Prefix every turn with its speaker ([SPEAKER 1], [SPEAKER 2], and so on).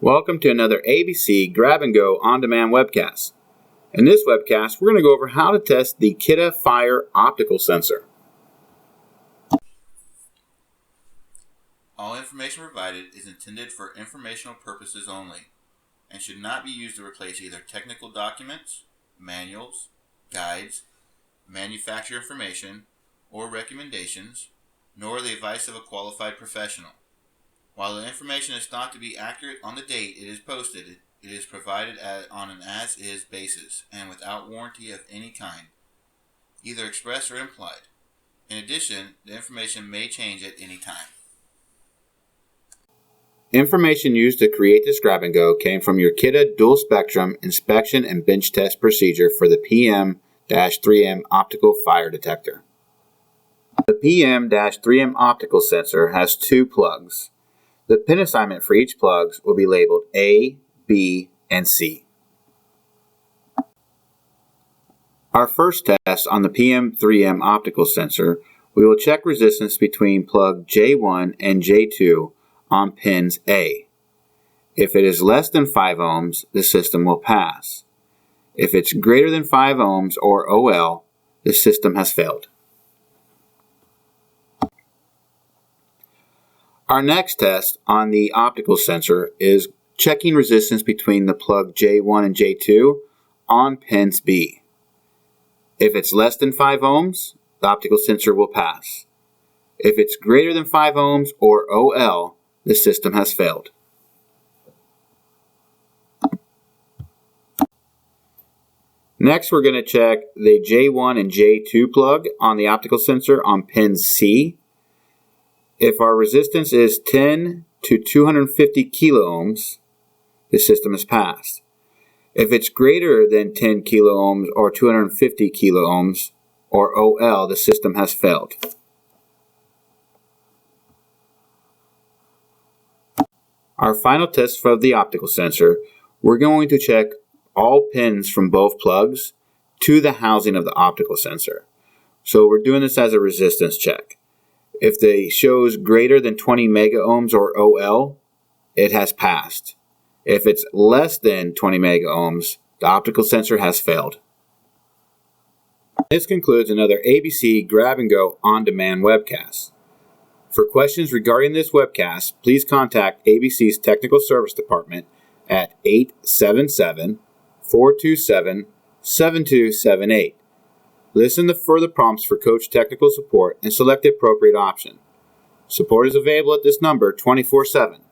[SPEAKER 1] Welcome to another ABC Grab and Go on-demand webcast. In this webcast, we're going to go over how to test the Kidde Fire optical sensor.
[SPEAKER 2] All information provided is intended for informational purposes only and should not be used to replace either technical documents, manuals, guides, manufacturer information, or recommendations, nor the advice of a qualified professional. While the information is thought to be accurate on the date it is posted, it is provided on an as-is basis and without warranty of any kind, either express or implied. In addition, the information may change at any time.
[SPEAKER 1] Information used to create this grab and go came from your Kidde dual spectrum inspection and bench test procedure for the PM-3M optical fire detector. The PM-3M optical sensor has two plugs. The pin assignment for each plug will be labeled A, B, and C. Our first test on the PM-3M optical sensor, we will check resistance between plug J1 and J2 on pins A. If it is less than 5 ohms, the system will pass. If it's greater than 5 ohms or OL, the system has failed. Our next test on the optical sensor is checking resistance between the plug J1 and J2 on pins B. If it's less than 5 ohms, the optical sensor will pass. If it's greater than 5 ohms or OL, the system has failed. Next, we're going to check the J1 and J2 plug on the optical sensor on pin C. If our resistance is 10 to 250 kilo ohms, the system is passed. If it's greater than 10 kilo ohms or 250 kilo ohms or OL, the system has failed. Our final test for the optical sensor, we're going to check all pins from both plugs to the housing of the optical sensor. So we're doing this as a resistance check. If it shows greater than 20 mega ohms or OL, it has passed. If it's less than 20 mega ohms, the optical sensor has failed. This concludes another ABC Grab and Go on-demand webcast. For questions regarding this webcast, please contact ABC's Technical Service Department at 877-427-7278. Listen to further prompts for Coach technical support and select the appropriate option. Support is available at this number 24/7.